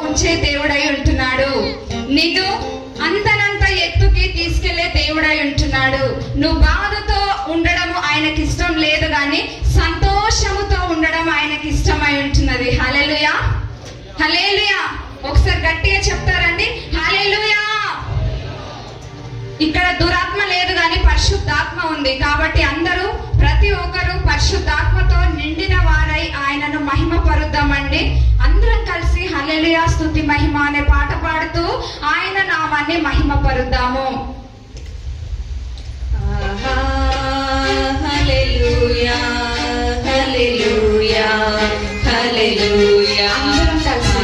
ఉంచే దేవుడై ఉంటున్నాడు. నిన్ను అంతనంత ఎత్తుకి తీసుకెళ్లే దేవుడై ఉంటున్నాడు. నువ్వు బాధతో ఉండడం ఆయనకి ఇష్టం లేదు, కానీ సంతోషముతో ఉండడం ఆయనకి ఇష్టమై ఉంటున్నది. హల్లెలూయా, హల్లెలూయా. ఒకసారి గట్టిగా చెప్తారండి, హల్లెలూయా. ఇక్కడ దురాత్మ లేదు కానీ పరిశుద్ధాత్మ ఉంది. కాబట్టి అందరూ ప్రతి ఒక్కరు పరిశుద్ధాత్మతో నిండిన వారై ఆయనను మహిమ పరుద్దామండి. అందరం కలిసి హల్లెలూయా స్తుతి మహిమ అనే పాట పాడుతూ ఆయన నామాన్ని మహిమ పరుద్దాము. హల్లెలూయా హల్లెలూయా హల్లెలూయా. అందరం కలిసి